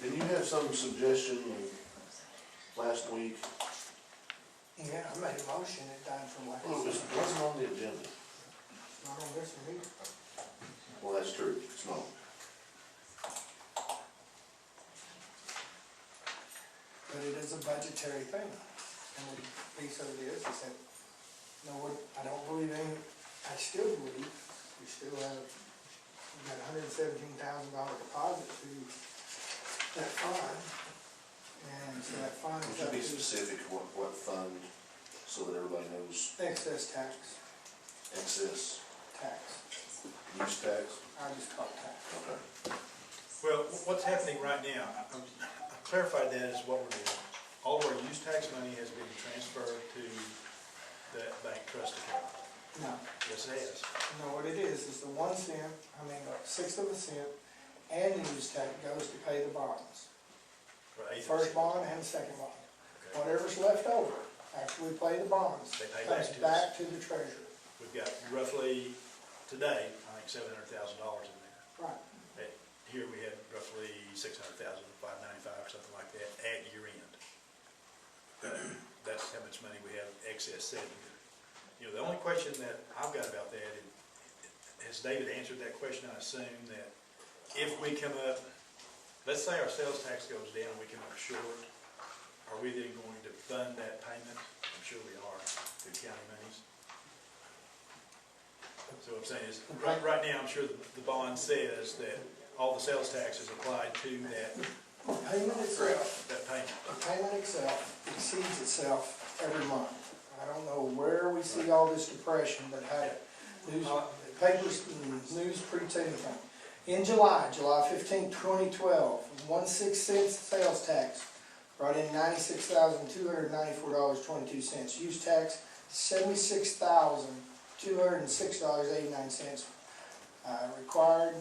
Didn't you have some suggestion last week? Yeah, I made a motion, it died from last. Well, it wasn't on the agenda. Not on this one either. Well, that's true, it's not. But it is a budgetary thing, and the piece of it is that, no, I don't believe in, I still believe, we still have, we got $117,000 deposit to that fund. And so that fund is Would up you be to specific what fund, so that everybody knows excess tax, excess use tax? I just call it tax. Okay. Well, what's happening right now, I clarified that as what we're doing. All of our use tax money has been transferred to that bank trust account. No, Yes, it has. no, what it is the 1 cent, I mean, a sixth of a cent, and the use tax goes to pay the bonds. For eighth of First a cent. bond and second bond. Okay. Whatever's left over after we pay the bonds, They pay comes back to us. back to the treasurer. We've got roughly, today, I think $700,000 in there. Right. Here we had roughly $600,000, $595 or something like that at year end. That's how much money we have excess sitting here. You know, the only question that I've got about that, and has David answered that question? I assume that if we come up, let's say our sales tax goes down, we come up short, are we then going to fund that payment? I'm sure we are, through county monies. So what I'm saying is, right now, I'm sure the bond says that all the sales tax is applied to that Payment itself, payment. the payment itself exceeds itself every month. I don't know where we see all this depression, but hey, papers, news preach anything. In July 15, 2012, 1/6 cents sales tax brought in $96,294.22. Use tax, $76,206.89. Required,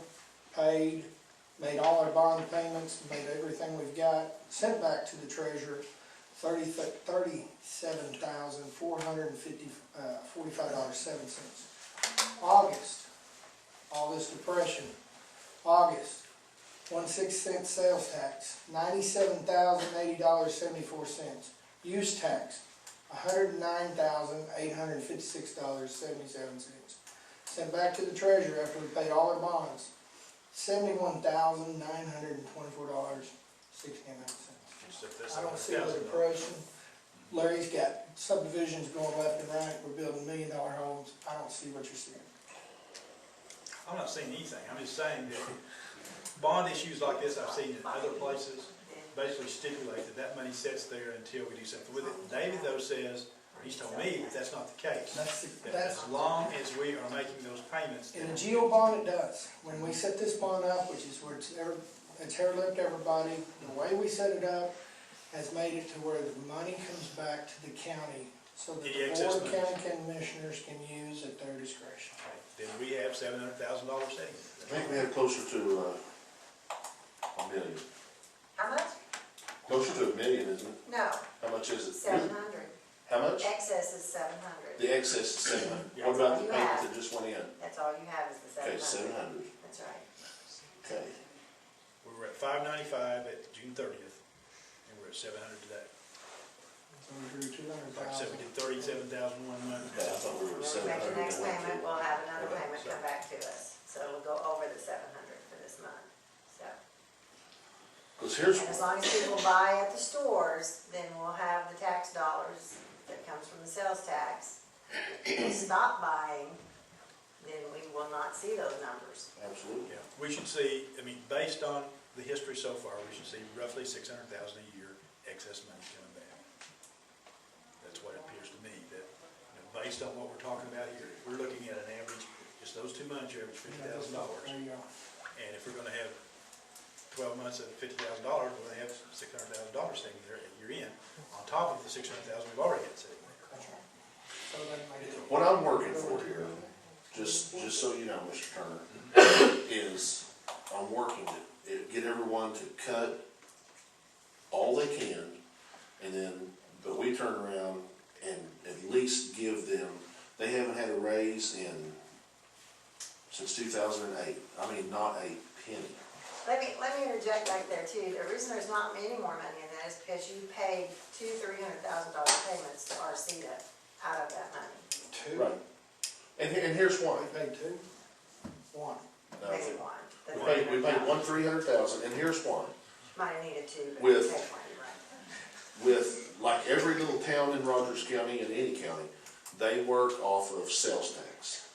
paid, made all our bond payments, made everything we've got, sent back to the treasurer, $37,445.07. August, all this depression, August, 1/6 cent sales tax, $97,080.74. Use tax, $109,856.77. Sent back to the treasurer after we paid all our bonds, $71,924.69. I don't see the depression. Larry's got subdivisions going left and right. We're building $1 million homes. I don't see what you're seeing. I'm not saying anything, I'm just saying that bond issues like this I've seen in other places basically stipulate that that money sits there until we do something with it. David though says, or he's told me that that's not the case. That as long as we are making those payments. In a GO bond, it does. When we set this bond up, which is where it's hair-lipped everybody, the way we set it up has made it to where the money comes back to the county so that the board of county commissioners can use at their discretion. Then we have $700,000 savings. I think we have closer to $1 million. How much? Closer to $1 million, isn't it? No, How much is it? 700. How much? Excess is 700. The excess is 700. Yeah. What about the You payment have. that just went in? That's all you have is the 700. Okay, 700. That's right. Okay. We were at $595 at June 30th, and we're at $700 today. So we drew Like I said, we $200,000. did $37,000 one month. Okay, I thought we were at When we make 700. the next and went payment, through. we'll have another Okay, payment come back to us. So we'll go over the 700 for this month. So, Because here's, and as long as people buy at the stores, then we'll have the tax dollars that comes from the sales tax. If we stop buying, then we will not see those numbers. absolutely. Yeah, we should see, I mean, based on the history so far, we should see roughly $600,000 a year excess money coming back. That's what it appears to me, that, you know, based on what we're talking about here, we're looking at an average, just those 2 months, you average $50,000. There you go. And if we're gonna have 12 months at $50,000, we're gonna have $600,000 sitting there at year end, on top of the $600,000 we've already had sitting there. That's right. So that made it. What I'm working for here, just so you know, Mr. Turner, is I'm working to get everyone to cut all they can, and then, but we turn around and at least give them, they haven't had a raise since 2008. I mean, not a penny. Let me interject back there too. The reason there's not any more money in that is because you paid $200,000-$300,000 payments to Arceta out of that money. Two? Right. And here's why. We paid two? One. No, Maybe one. we paid $300,000, and here's why. Might have needed two, but With- you paid one, you're right. With, like every little town in Rogers County and any county, they work off of sales tax.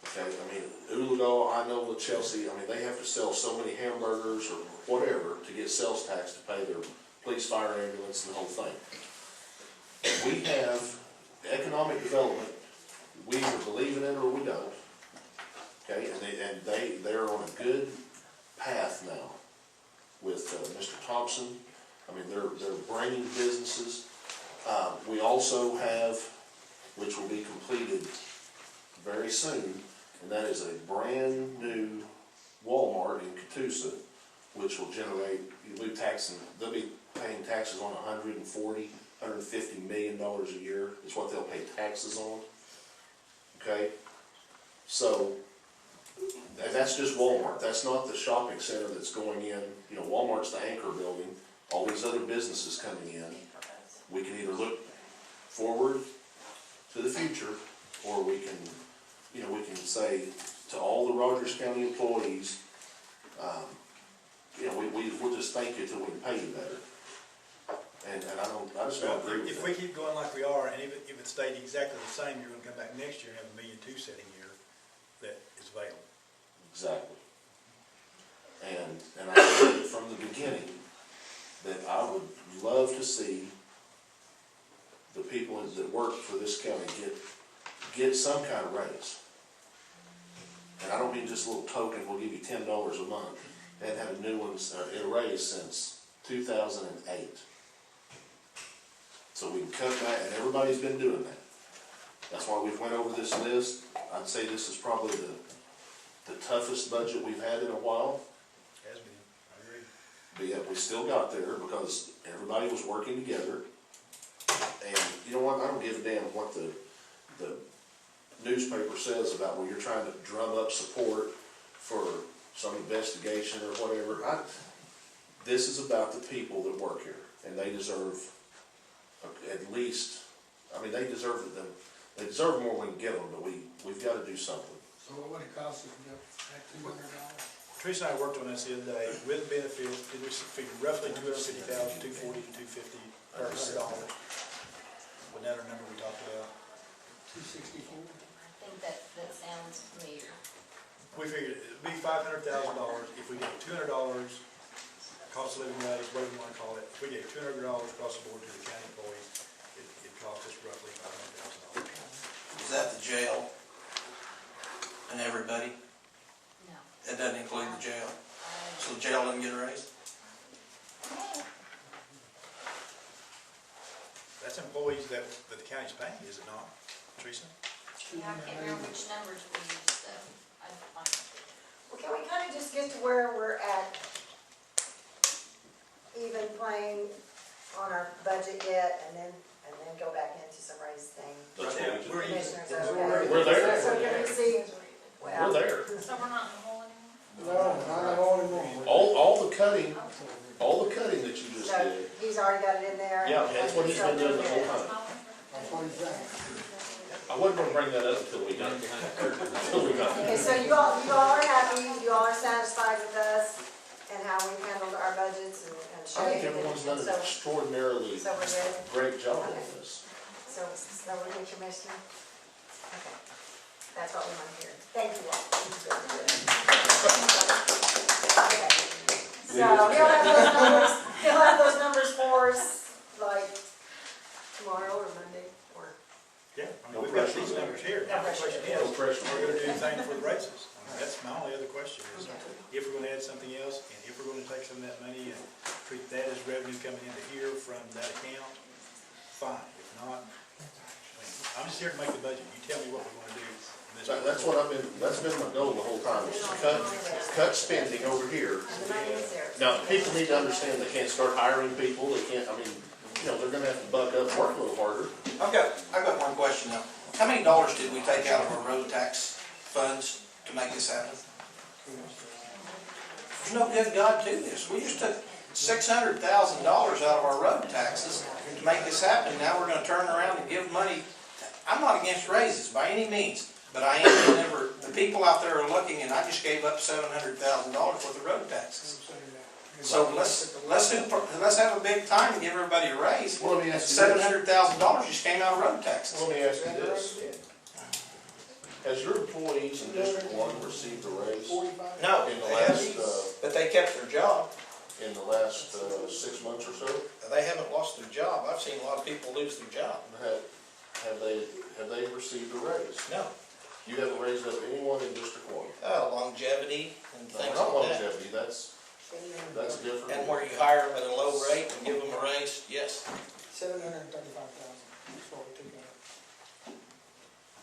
Okay, I mean, Oologah, I know with Chelsea, I mean, they have to sell so many hamburgers or whatever to get sales tax to pay their police, fire, ambulance, and the whole thing. We have economic development, we either believe in it or we don't. Okay, and they're on a good path now with Mr. Thompson. I mean, they're bringing businesses. We also have, which will be completed very soon, and that is a brand new Walmart in Catoosa, which will generate, they'll be paying taxes on $150 million a year, is what they'll pay taxes on. Okay? So, and that's just Walmart, that's not the shopping center that's going in, you know, Walmart's the anchor building, all these other businesses coming in. We can either look forward to the future, or we can, you know, we can say to all the Rogers County employees, you know, we'll just thank you till we can pay you better. And I just don't agree with If that. we keep going like we are, and if it stayed exactly the same, you're gonna come back next year and have $1.2 million sitting here that is available. Exactly. And I said from the beginning that I would love to see the people that work for this county get some kind of raise. And I don't mean just a little token, we'll give you $10 a month. They hadn't had a new one, a raise since 2008. So we can cut that, and everybody's been doing that. That's why we've went over this list. I'd say this is probably the toughest budget we've had in a while. Has been, I agree. But yet we still got there because everybody was working together. And you know what, I don't give a damn what the newspaper says about when you're trying to drum up support for some investigation or whatever. This is about the people that work here, and they deserve at least, I mean, they deserve more when we can get them, but we've got to do something. So what would it cost us to get that $200? Teresa and I worked on this the other day, with benefits, did we figure roughly $250,000, $240 to $250 per $100. Wasn't that our number we talked about? 264? I think that sounds familiar. We figured it'd be $500,000 if we get $200 cost of living raise, whatever you want to call it. If we get $200 across the board to the county employees, it costs us roughly $500,000. Is that the jail and everybody? No. That doesn't include the jail? So the jail doesn't get a raise? That's employees that the county's paying, is it not, Teresa? Yeah, I can't remember which numbers we used, so I don't find it. Well, can we kind of just get to where we're at even playing on our budget yet, and then go back into some raise thing? That's what we do. We're even. Commissioners, okay? We're there. So can we see? We're there. So we're not in the hole anymore? No, not at all anymore. All the cutting that you just So did. he's already got it in there? Yeah, that's what he's been doing the whole time. That's what he's saying. I wasn't gonna bring that up until we got Okay, so you all are happy, you all are satisfied with us and how we handled our budgets and I showing. think everyone's done an extraordinarily So we're good? great job on this. So we're good, Commissioner? Okay. That's what we want to hear. Thank you all. Okay. So he'll have those numbers for us, like, tomorrow or Monday, or, Yeah, I No mean, we've got pressure. these numbers here. Now the question is, No pressure. are we gonna do anything for the raises? I mean, that's my only other question is, if we're gonna add something else, and if we're gonna take some of that money and treat that as revenue coming into here from that account, fine. If not, I mean, I'm just here to make the budget. You tell me what we wanna do. in this That's been my goal the whole time, is to cut spending over here. and the money is there. Now, people need to understand they can't start hiring people, they can't, I mean, you know, they're gonna have to buck up, work a little harder. I've got one question now. How many dollars did we take out of our road tax funds to make this happen? There's no good God to this. We just took $600,000 out of our road taxes to make this happen. Now we're gonna turn around and give money. I'm not against raises by any means, but I am whenever the people out there are looking, and I just gave up $700,000 worth of road taxes. So let's have a big time and give everybody a raise. Well, let me ask you this. $700,000 just came out of road taxes. Let me ask you this. Has your employees in District One received a raise No, in the they last, haven't, but they kept their job. in the last 6 months or so? They haven't lost their job. I've seen a lot of people lose their job. Have they received a raise? No. You haven't raised up anyone in District One? Longevity and No, things not like that. longevity, that's different. And where you hire them at a low rate and give them a raise, yes. $735,000, that's what we took out.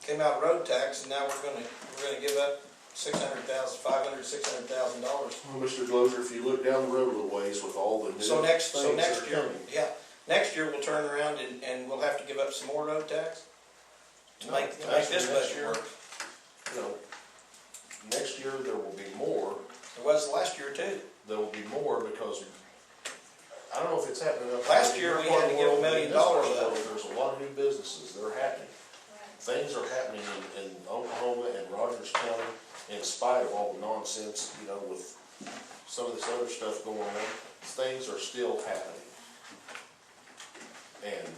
Came out of road tax, and now we're gonna give up $600,000 Well, Mr. Glover, if you look down the road a little ways with all the new So next things that are year, coming. yeah, next year we'll turn around and we'll have to give up some more road tax to make this Next budget year, work. You know, next year there will be more. There was last year too. There will be more because, I don't know if it's happening up. Last year we had to give $1 million up. There's a lot of new businesses that are happening. Things are happening in Oklahoma and Rogers County in spite of all the nonsense, you know, with some of this other stuff going on. Things are still happening. And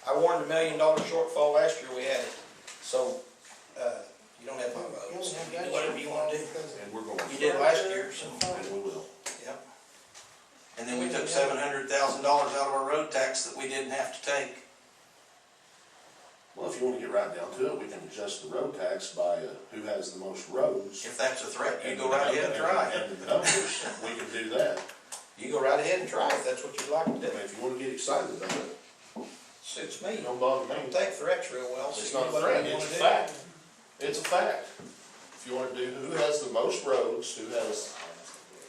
I warned $1 million shortfall last year, we had it. So, you don't have my vote, so you do whatever you wanna do. we're going. You did last year, so. And we will. Yep. And then we took $700,000 out of our road tax that we didn't have to take. Well, if you want to get right down to it, we can adjust the road tax by who has the most roads. If that's a threat, you go right ahead and try. And the numbers, we can do that. You go right ahead and try if that's what you'd like to I do. mean, if you want to get excited about it, Suits me. don't bother I don't me. take threats real well, so It's you not do a whatever threat, you it's a wanna do. fact. It's a fact. If you want to do who has the most roads, who has,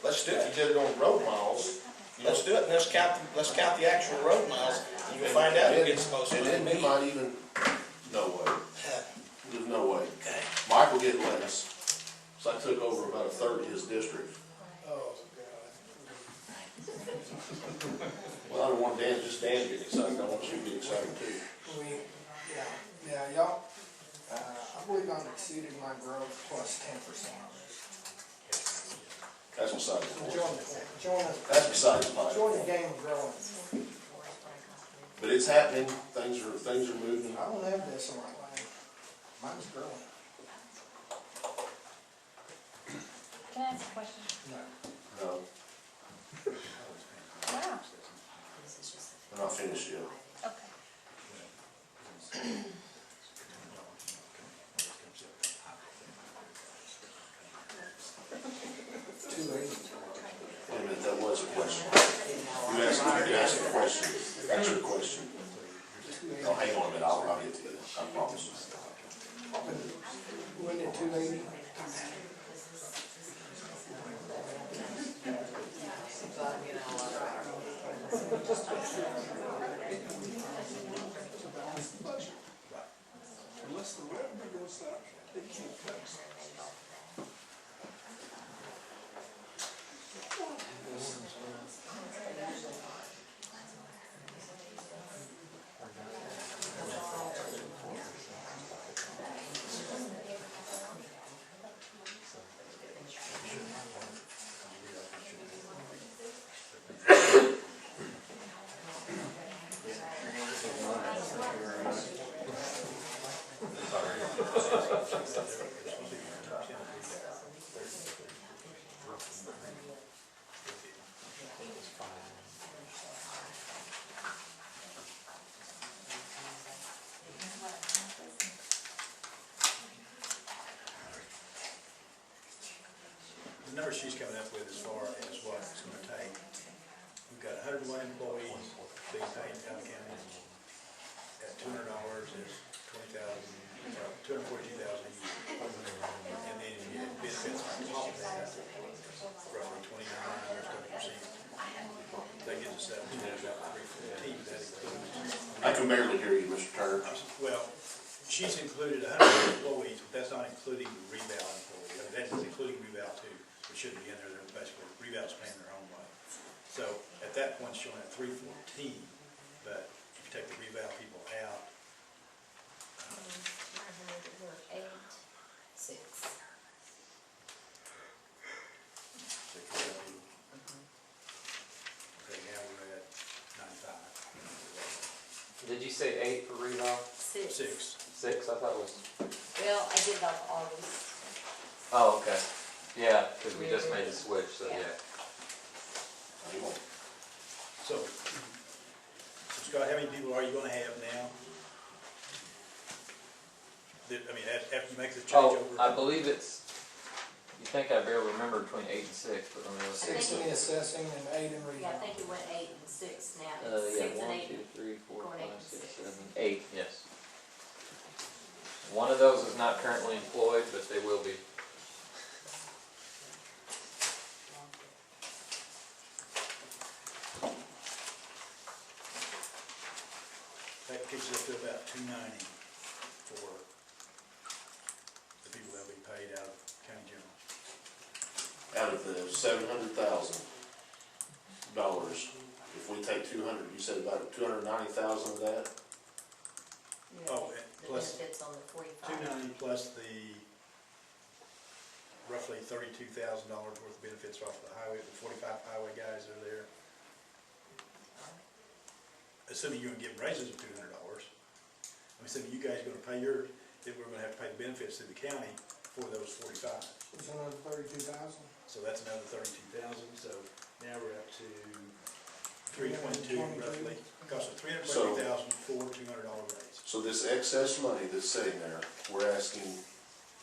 Let's do if it. you did it on road miles. you know, Let's do it, and let's count the actual road miles, and you'll find out who gets the most And money. then you might even, no way, there's no way. Okay. Mike will get less. So I took over about a third of his district. Oh, Well, I don't want Dan to get excited, I want you to get excited too. God. Y'all, I believe I've exceeded my growth plus 10%. That's besides the point. That's Join besides the point. the game of growing. But it's happening, things are moving. I don't have this on my line. Mine's growing. Can I ask a question? No. No, Wow, we're not finished yet. okay. $280. Wait a minute, that was a question. You asked a question. That's your question. Oh, hang on a minute, I'll get to you, I promise. When did 280? Unless the revenue goes up, they can't tax. The number she's coming up with as far as what it's gonna take, we've got 101 employees being paid in County County. At $200 is $242,000 a year. And then you get benefits on top of that, roughly $29, 30%. That gives us that, about $314, that includes. I can barely hear you, Mr. Turner. Well, she's included 100 employees, but that's not including the rebound employees. I mean, that's including rebound too. it shouldn't be in there, they're basically, reval's paying their own way. So at that point, it's showing at 314, but if you take the reval people out, 8, 6. take the reval people. Okay, now we're at 95. Did you say 8 for reval? 6. 6. 6, I thought it was. Well, I did it off August. Oh, okay. Yeah, because we just made the switch, so Yeah. yeah. So, Scott, how many people are you gonna have now? I mean, after you make the Oh, changeover? I believe it's, you think I'd be able to remember between 8 and 6, but let me look. 6 in the assessing and 8 in Yeah, I revale. think it went 8 and 6 now. Yeah, 6 and 1, 8. 2, 3, 4, Going 5, 8 and 6, 6. 7, 8, yes. One of those is not currently employed, but they will be. That kicks it up to about 290 for the people that'll be paid out of county general. Out of the $700,000, if we take 200, you said about 290,000 of that? Oh, and The plus benefits on the 45. 290 plus the roughly $32,000 worth of benefits off the highway, the 45 highway guys that are there. Assuming you're gonna give them raises of $200, I'm assuming you guys are gonna pay then we're gonna have to pay the benefits to the county for those 45. It's another 32,000. So that's another 32,000, so now we're up to 322 roughly. Cost of $322,000 for $200 raise. So this excess money that's sitting there, we're asking,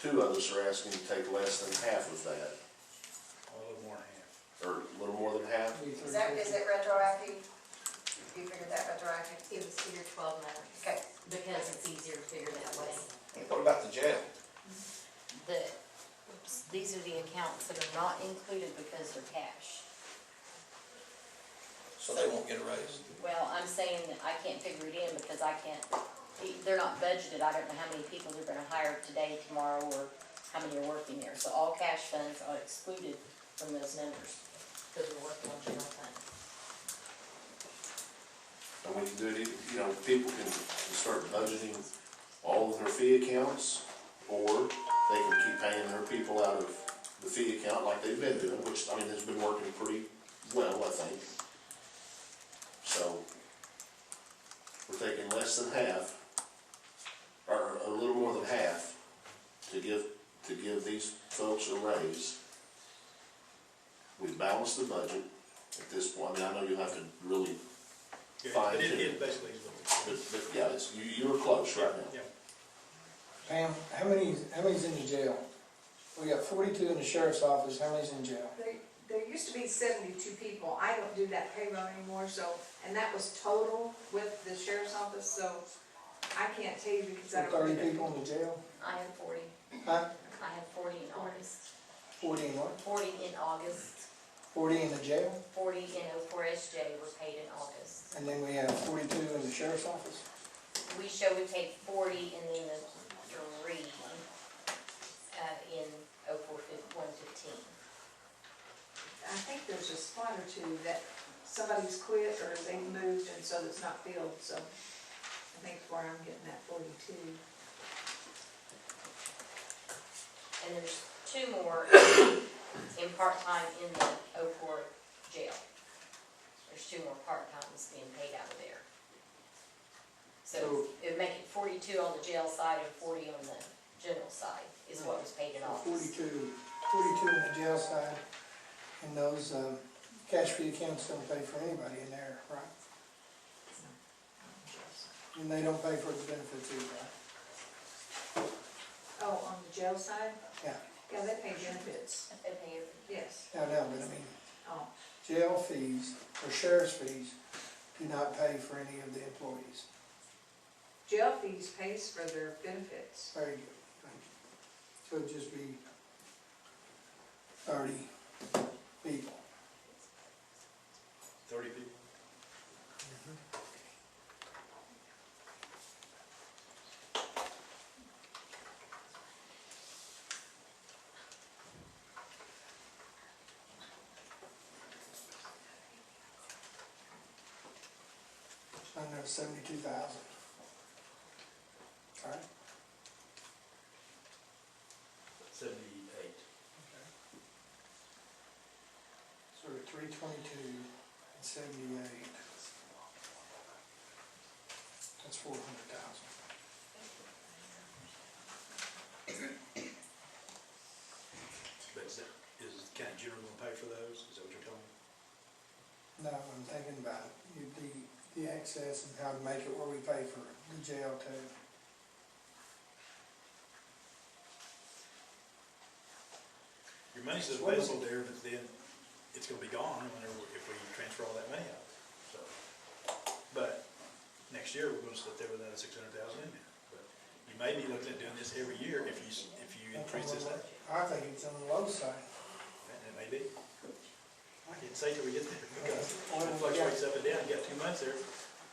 two of us are asking to take less than half of that, A little more than half. or a little more than half. Be Is it retroactive? You figured that retroactive? It was figured 12 months. Okay. Because it's easier to figure that way. What about the jail? These are the accounts that are not included because they're cash. So they won't get a raise? Well, I'm saying that I can't figure it in because they're not budgeted. I don't know how many people they're gonna hire today, tomorrow, or how many are working there. So all cash funds are excluded from those numbers because we're working on general fund. And we can do it, people can start budgeting all of their fee accounts, or they can keep paying their people out of the fee account like they've been doing, which, has been working pretty well, I think. So, we're taking less than half, or a little more than half, to give these folks a raise. We balanced the budget at this point. I know you'll have to really Yeah, fine but tune. it basically is what it is. But yeah, you were close right now. Yeah. Pam, how many's in the jail? We got 42 in the sheriff's office, how many's in jail? There used to be 72 people. I don't do that payroll anymore, so, and that was total with the sheriff's office, so I can't tell you because I don't. 30 do that. people in the jail? I had 40. Huh? I had 40 in August. 40 in what? 40 in August. 40 in the jail? 40 in O4SJ were paid in August. And then we have 42 in the sheriff's office? We paid 40 and then the 3 in O4-115. I think there's a spot or two that somebody's quit or they moved and so it's not filled, so I think that's where I'm getting that 42. And there's 2 more in part-time in the O4 jail. There's 2 more part-times being paid out of there. So it'd make it 42 on the jail side and 40 on the general side is what was paid in August. 42 in the jail side, and those cash fee accounts don't pay for anybody in there, right? And they don't pay for the benefits either, right? Oh, on the jail side? Yeah, Yeah, they pay benefits, They pay every- yes. I know, but Oh, jail fees or sheriff's fees do not pay for any of the employees. jail fees pays for their benefits. Very good, thank you. So it'd just be 30 people. 30 people? $72,000. All right? 78. So we're 322 and 78. That's 400,000. But is the county general gonna pay for those? Is that what you're telling me? No, I'm thinking about the excess and how to make it where we pay for the jail too. Your money's available there, but then it's gonna be gone whenever, if we transfer all that money out. So, but next year, we're gonna sit there with another 600,000 in there. But you may be looking at doing this every year if you increase this. I think it's on the low side. And it may be. I can't say till we get there because it fluctuates up and down. You got 2 months there,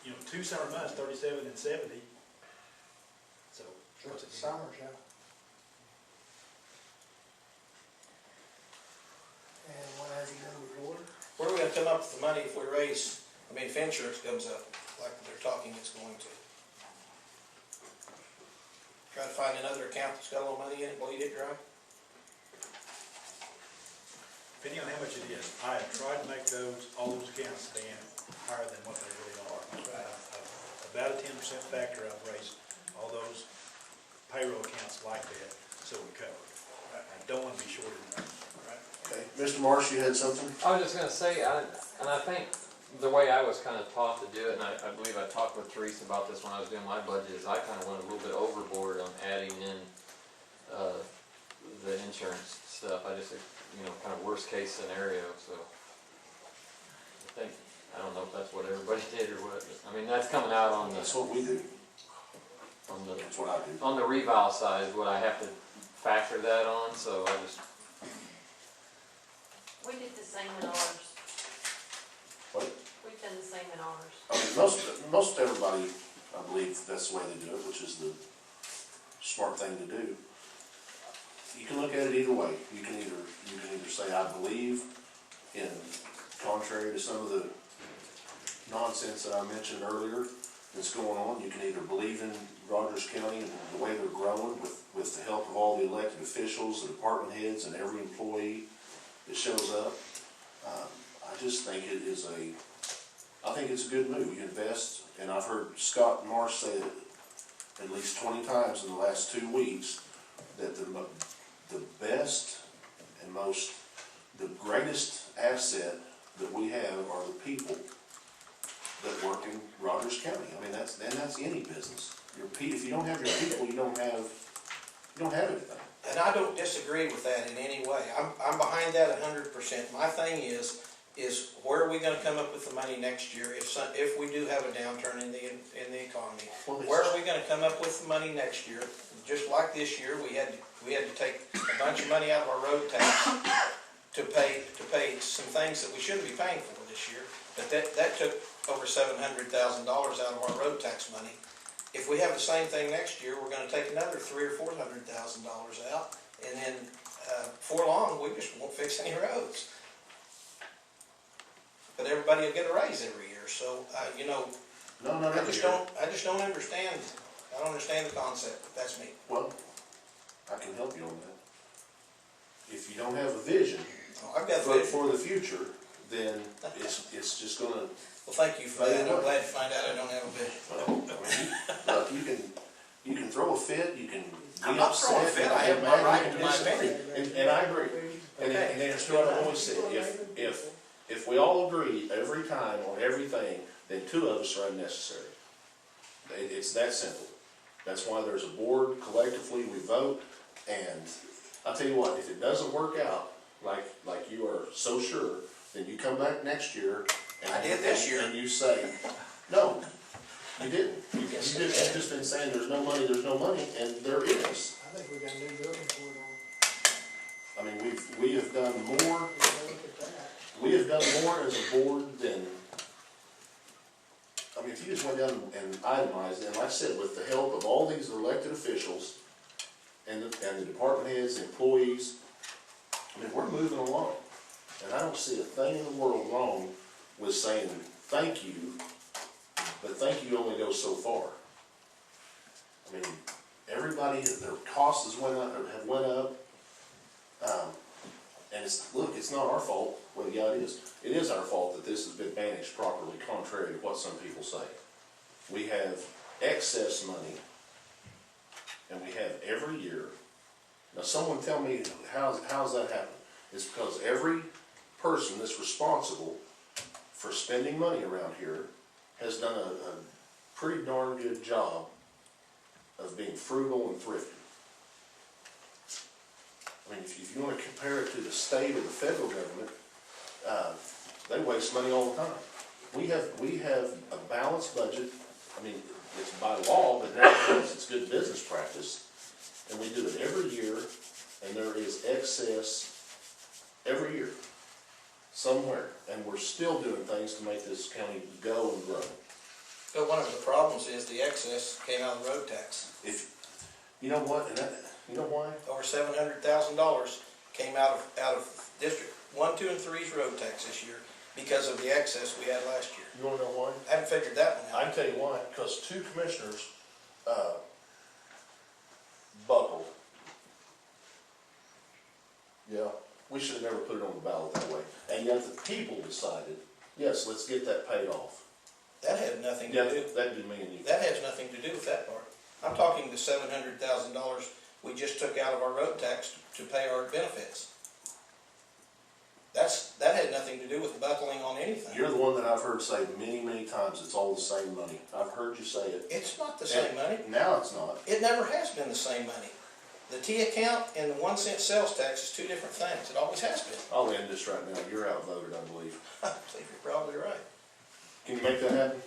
2 summer months, 37 and 70. So, what's it? Summer, yeah. And what has he done before? Where are we gonna come up with the money if we raise, if insurance comes up, like they're talking it's going to? Try to find another account that's got a little money in it, bleed it dry? Depending on how much it is, I have tried to make all those accounts stand higher than what they really are. About a 10% factor I've raised all those payroll accounts like that, so we cover it. I don't want to be short enough. Okay, Mr. Marsh, you had something? I was just gonna say, and I think the way I was kind of taught to do it, and I believe I talked with Teresa about this when I was doing my budget, is I kind of went a little bit overboard on adding in the insurance stuff. I just, kind of worst case scenario, so. I don't know if that's what everybody did or what, but, that's coming out on That's what we do. the, That's what I do. on the reval side is what I have to factor that on, so I just, We did the same in ours. What? We've done the same in ours. I mean, most everybody, I believe that's the way they do it, which is the smart thing to do. You can look at it either way. You can either say, I believe in, contrary to some of the nonsense that I mentioned earlier that's going on, you can either believe in Rogers County and the way they're growing with the help of all the elected officials, the department heads, and every employee that shows up. I just think I think it's a good move. You invest, and I've heard Scott Marsh say it at least 20 times in the last 2 weeks, that the best and the greatest asset that we have are the people that work in Rogers County. That's any business. If you don't have your people, you don't have anything. And I don't disagree with that in any way. I'm behind that 100%. My thing is where are we gonna come up with the money next year if we do have a downturn in the economy? Where are we gonna come up with the money next year? Just like this year, we had to take a bunch of money out of our road tax to pay some things that we shouldn't be paying for this year. But that took over $700,000 out of our road tax money. If we have the same thing next year, we're gonna take another $300,000 or $400,000 out, and then, before long, we just won't fix any roads. But everybody will get a raise every year, so, No, not every year. I just don't understand, I don't understand the concept, that's me. Well, I can help you on that. If you don't have a vision I've got for vision. the future, then it's just gonna. Well, thank you for that, I'm glad to find out I don't have a vision. Look, you can throw a fit, you can be I'm not upset. throwing a fit. I have my mad, right you to can my disagree. opinion. And I agree. And Okay. that's what I've always said, if we all agree every time on everything, then 2 of us are unnecessary. It's that simple. That's why there's a board, collectively we vote, and I'll tell you what, if it doesn't work out like you are so sure, then you come back next year. And I did this year. And you say, no, you didn't. You've just been saying there's no money, and there is. I think we got a new building for it on. We have done more, Look at that. we have done more as a board than, if you just went down and itemized, and like I said, with the help of all these elected officials and the department heads, the employees, we're moving along. And I don't see a thing in the world wrong with saying thank you but thank you only goes so far. I mean, everybody, their costs has went up, or have went up. And it's, look, it's not our fault. Well, yeah, it is. It is our fault that this has been managed properly, contrary to what some people say. We have excess money, and we have every year. Now, someone tell me, how's that happen? It's because every person that's responsible for spending money around here has done a pretty darn good job of being frugal and thrifty. I mean, if you want to compare it to the state or the federal government, they waste money all the time. We have a balanced budget. I mean, it's by law, but nevertheless, it's good business practice. And we do it every year, and there is excess every year, somewhere. And we're still doing things to make this county go and grow. But one of the problems is the excess came out of the road tax. If, you know what, and that, you know why? Over $700,000 came out of District 1, 2, and 3's road tax this year because of the excess we had last year. You wanna know why? I haven't figured that one I out. can tell you why, because 2 commissioners, buckled. Yeah, we should have never put it on the ballot that way. And yet the people decided, yes, let's get that paid off. That had nothing to Yeah, do, that'd be me and you. that has nothing to do with that part. I'm talking the $700,000 we just took out of our road tax to pay our benefits. That had nothing to do with buckling on anything. You're the one that I've heard say many, many times, it's all the same money. I've heard you say it. It's not the same money. Now it's not. It never has been the same money. The T account and the 1 cent sales tax is 2 different things. It always has been. I'll end this right now. You're outvoted, I believe. I believe you're probably right. Can you make that happen?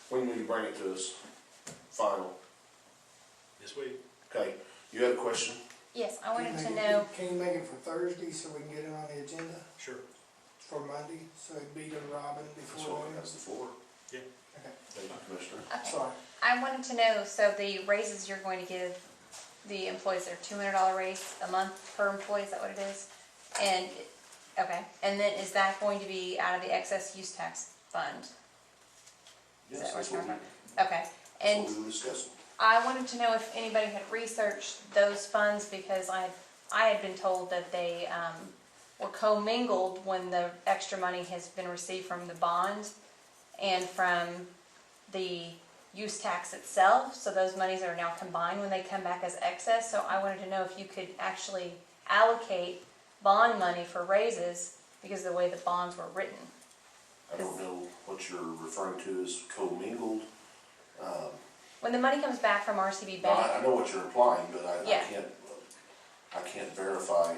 When will you bring it to us? Final. This week. Okay. You had a question? Yes, I Can you wanted make to it- know, Can you make it for Thursday so we can get it on the agenda Sure. for Monday, so it'd be to Robin That's before what then? has the floor. Yeah. Okay, Thank you, Commissioner. okay, sorry. I wanted to know, so the raises you're going to give the employees, their $200 raise a month per employee, is that what it is? And, okay, and then is that going to be out of the excess use tax fund? Is Yes, that that's what what you're we, talking about? Okay, that's and what we were discussing. I wanted to know if anybody had researched those funds, because I had been told that they were commingled when the extra money has been received from the bond and from the use tax itself, so those monies are now combined when they come back as excess. So I wanted to know if you could actually allocate bond money for raises because of the way the bonds were written. I don't know what you're referring to as commingled. When the money comes back from RCB No, Bank, I know what you're implying, but Yeah. I can't verify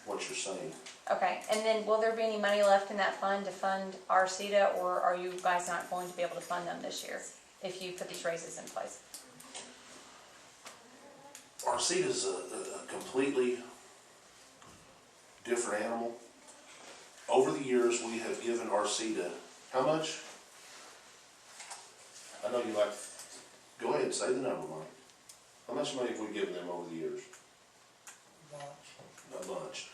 what you're saying. okay, and then will there be any money left in that fund to fund RCEDA, or are you guys not going to be able to fund them this year if you put these raises in place? RCEDA is a completely different animal. Over the years, we have given RCEDA, how much? I know you like, go ahead, say the number, Mike. How much money have we given them over the years? A bunch.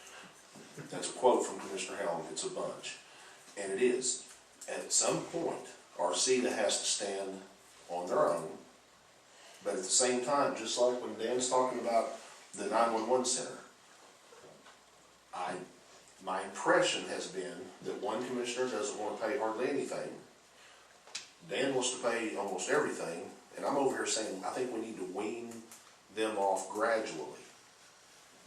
That's a quote from Commissioner Howland, it's a bunch. And it is. At some point, RCEDA has to stand on their own. But at the same time, just like when Dan's talking about the 911 center, my impression has been that one commissioner doesn't want to pay hardly anything. Dan wants to pay almost everything, and I'm over here saying, I think we need to wean them off gradually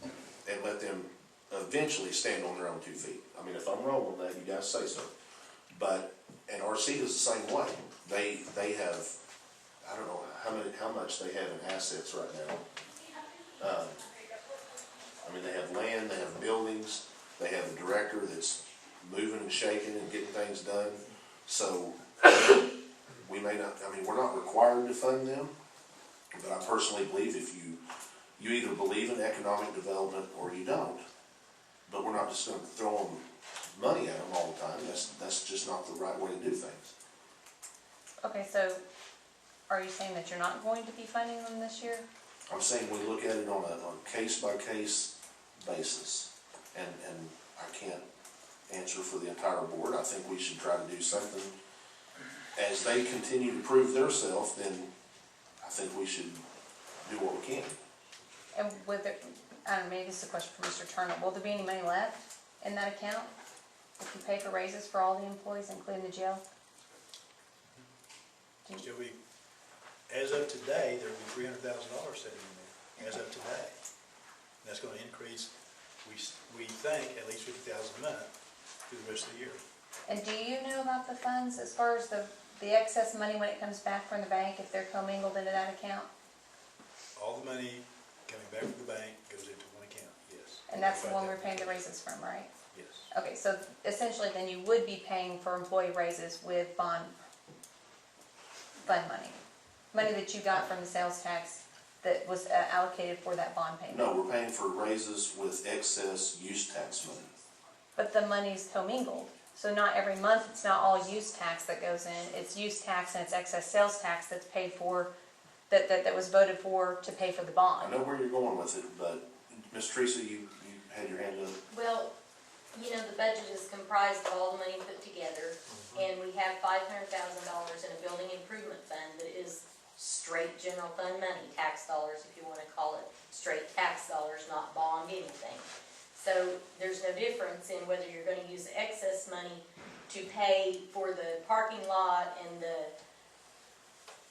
and let them eventually stand on their own 2 feet. I mean, if I'm wrong on that, you guys say so. But, and RC is the same way. They have, I don't know how much they have in assets right now. I mean, they have land, they have buildings, they have a director that's moving and shaking and getting things done. So, we may not, I mean, we're not required to fund them, but I personally believe if you either believe in economic development or you don't. But we're not just gonna throw them money at them all the time. That's just not the right way to do things. Okay, so are you saying that you're not going to be funding them this year? I'm saying we look at it on a case-by-case basis, and I can't answer for the entire board. I think we should try to do something as they continue to prove themselves, then I think we should do what we can. And with it, I don't know, maybe this is a question for Mr. Turner, will there be any money left in that account? If you pay for raises for all the employees, including the jail? Still be, as of today, there'll be $300,000 sitting in there, as of today. And that's gonna increase, we think, at least $50,000 a month through the rest of the year. And do you know about the funds as far as the excess money when it comes back from the bank, if they're commingled into that account? All the money coming back from the bank goes into one account, yes. And that's the one we're paying the raises from, right? Yes. Okay, so essentially then you would be paying for employee raises with bond fund money. Money that you got from the sales tax that was allocated for that bond payment. No, we're paying for raises with excess use tax money. But the money's commingled. So not every month, it's not all use tax that goes in. It's use tax and it's excess sales tax that's paid for, that was voted for to pay for the I bond. know where you're going with it, but Ms. Teresa, you had your hand up. Well, you know, the budget is comprised of all the money put together, and we have $500,000 in a building improvement fund that is straight general fund money, tax dollars, if you wanna call it straight tax dollars, not bond anything. So there's no difference in whether you're gonna use excess money to pay for the parking lot and the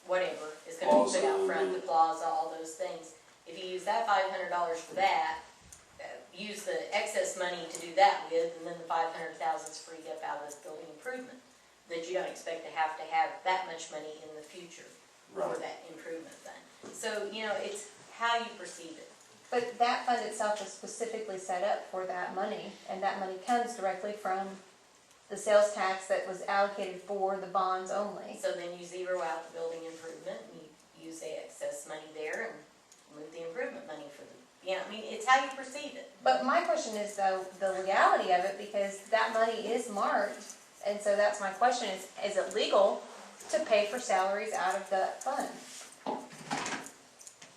whatever is gonna be put out front, the plaza, all those things. If you use that $500 for that, use the excess money to do that with, and then the $500,000 is freed up out of this building improvement, that you don't expect to have that much money in the future for Right. that improvement fund. So, you know, it's how you perceive it. But that fund itself is specifically set up for that money, and that money comes directly from the sales tax that was allocated for the bonds only. So then you zero out the building improvement, and you use the excess money there and move the improvement money for the, you know, I mean, it's how you perceive it. But my question is though, the legality of it, because that money is marked, and so that's my question, is it legal to pay for salaries out of that fund?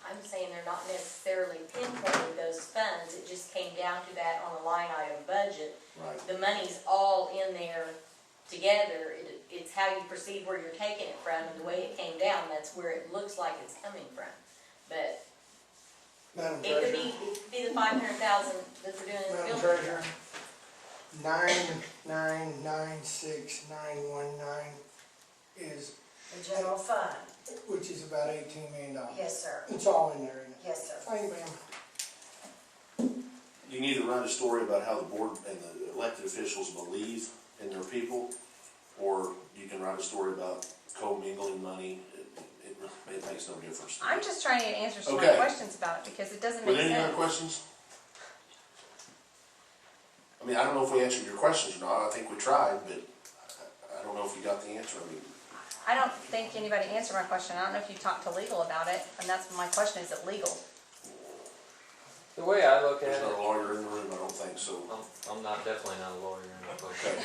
I'm saying they're not necessarily pinpointing those funds, it just came down to that on a line item budget. Right. The money's all in there together, it's how you perceive where you're taking it from, and the way it came down, that's where it looks like it's coming from. But Madam it could Treasurer, be the 500,000 that we're doing in the Madam building. Treasurer, 9996919 is, The general fund, which is about $18 million. yes, sir, It's all in there, isn't it? yes, sir. Thank you, ma'am. You can either write a story about how the board and the elected officials believe in their people, or you can write a story about commingling money. It makes no difference. I'm just trying to get answers to my Okay. questions about it, because it doesn't Were make there any other sense. questions? I mean, I don't know if we answered your questions or not. I think we tried, but I don't know if you got the answer. I mean, I don't think anybody answered my question. I don't know if you talked to legal about it, and that's my question, is it legal? The way I look at there's it, not a lawyer in the room, I don't think so. I'm not, definitely not a lawyer in that book. Okay.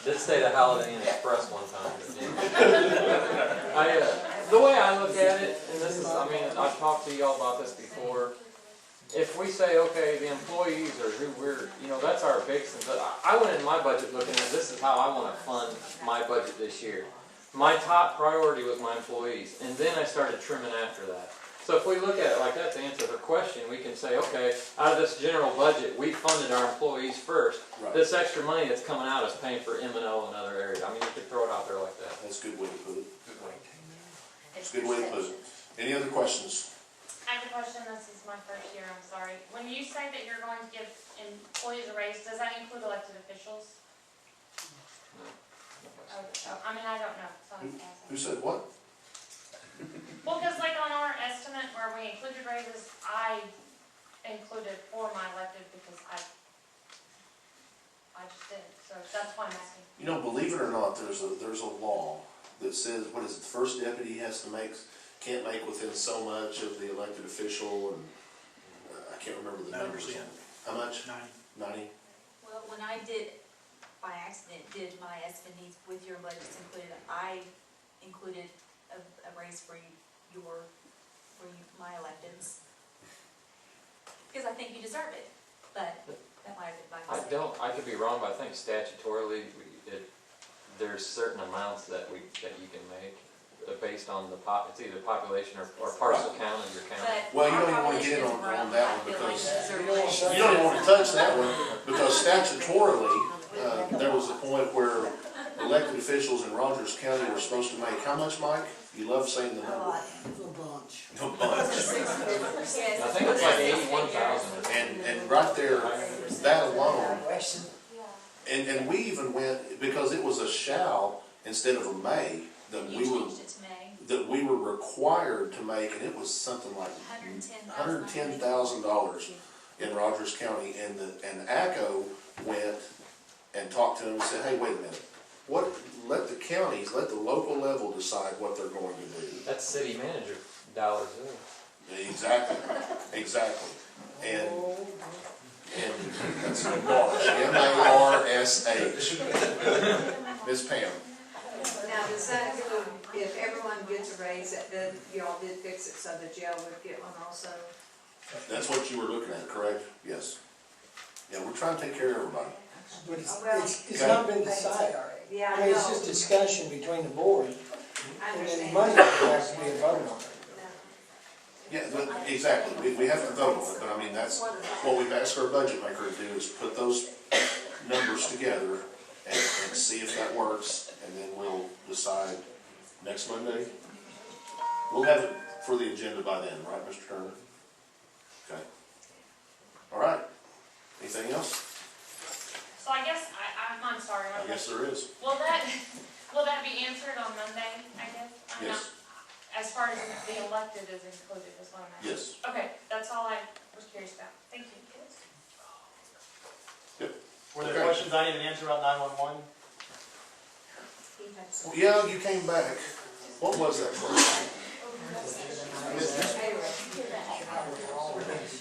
Did stay at Holiday Inn Express one time. But yeah. The way I look at it, and this is, I mean, I've talked to y'all about this before. If we say, okay, the employees are who we're, you know, that's our fix. But I went in my budget looking at this is how I want to fund my budget this year. My top priority was my employees, and then I started trimming after that. So if we look at it like that, to answer her question, we can say, okay, out of this general budget, we funded our employees first. Right. This extra money that's coming out is paying for M&O and other areas. I mean, you could throw it out there like that. That's a good way to put it. It's a good way to put it. Any other questions? I have a question, this is my first year, I'm sorry. When you say that you're going to give employees a raise, does that include elected officials? Oh, I mean, I don't know, so I'm just Who asking. said what? Well, because like on our estimate where we included raises, I included for my elected because I just did, so that's why I'm asking. You know, believe it or not, there's a law that says, what is it, the first deputy can't make within so much of the elected official, and I can't remember the numbers. 90%. How much? 90. 90? Well, when I by accident, did my estimate needs with your budgets included, I included a raise for my electeds. Because I think you deserve it, but that might have been my mistake. I could be wrong, but I think statutorily, there's certain amounts that you can make, based on it's either population or parcel count of your county. But Well, you our don't even wanna population get has on grown. that I one feel like because these are You don't wanna really- you don't even wanna touch that one, because statutorily, there was a point where elected officials in Rogers County were supposed to make, how much, Mike? You love saying the number. A bunch. A bunch. Yes. I think it's like 81,000. And right there, that alone, and we even went, because it was a shall instead of a may, that You we were, changed it to May, that we were required to make, and it was something like $110,000 in Rogers County, and ACO went and talked to them and said, hey, wait a minute, let the counties, let the local level decide what they're going to do. That's city manager dollars, isn't it? Exactly, and that's Marsh, M-A-R-S-H. Miss Pam, Now, does that go, if everyone gets a raise, that then y'all did fix it so the jail would get one also? that's what you were looking at, correct? Yes. Yeah, we're trying to take care of everybody. But it's Okay. not been decided. Yeah, I mean, it's just discussion between the board, I and then understand. money has to be a vote on it. Yeah, exactly, we have to vote on it, but I mean, that's what we've asked our budget maker to do, is put those numbers together and see if that works, and then we'll decide next Monday. We'll have it for the agenda by then, right, Mr. Turner? Okay. All right, anything else? So I guess, I'm sorry. I guess there is. Will that be answered on Monday, I guess? I'm Yes. not- As far as the elected is included, is what I'm asking. Yes. Okay, that's all I was curious about. Thank you. Were there Okay. questions I didn't answer about 911? Yeah, you came back. What was that question?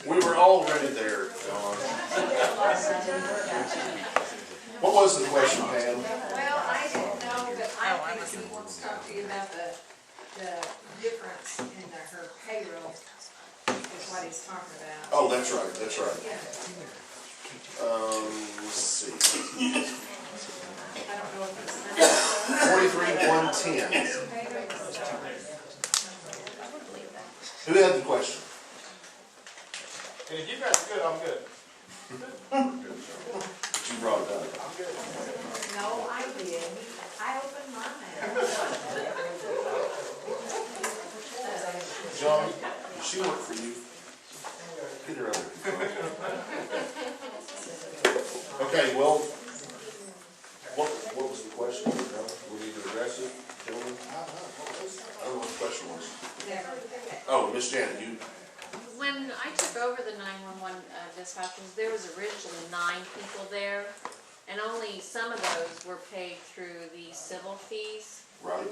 We were already there, John. What was the question, Pam? Well, I didn't know, but I think he wants to talk to you about the difference in her payroll is what he's talking about. Oh, that's right, that's right. Yeah, Let's see. I don't know if it's. 43,110. Who had the question? And if you guys are good, I'm good. But you brought it up. I'm good. No, I did. I opened mine. John, does she work for you? Get her over here. Okay, well, what was the question? We need to address it, gentlemen? I don't know what the question was. Oh, Miss Janet, you, When I took over the 911 dispatchers, there was originally 9 people there, and only some of those were paid through the civil fees. right?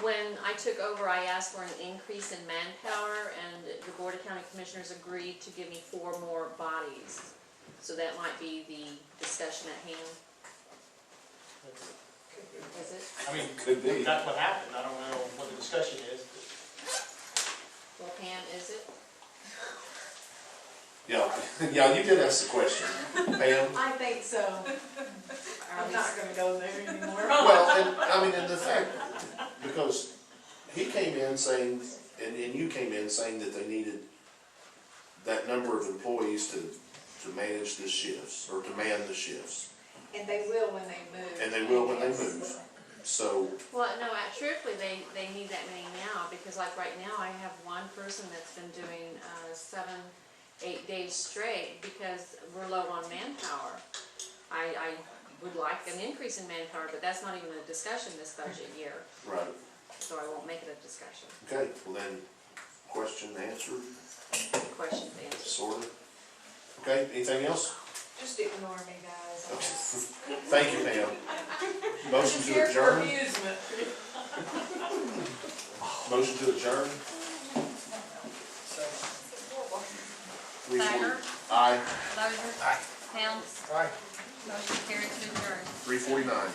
When I took over, I asked for an increase in manpower, and the Board of County Commissioners agreed to give me 4 more bodies. So that might be the discussion at hand. Is it? I mean, Could be. that's what happened. I don't know what the discussion is. Well, Pam, is it? Yeah, you did ask the question. Pam? I think so. I'm not gonna go there anymore. Well, and, I mean, and the fact, because he came in saying, and you came in saying that they needed that number of employees to manage the shifts, or to man the shifts. And they will when they move. And they will when they move. So, Well, no, truthfully, they need that many now, because like right now, I have one person that's been doing 7-8 days straight because we're low on manpower. I would like an increase in manpower, but that's not even a discussion this budget year, right, so I won't make it a discussion. okay, well then, question answered, Question to answer. sort of. Okay, anything else? Just ignore me, guys. I'm just- Thank you, Pam. Motion Just to here for adjourn? amusement. Motion to adjourn? 3:40. Thacker? Aye. Lozer? Aye. Helms? Right. Motion carried to adjourn. 3:49.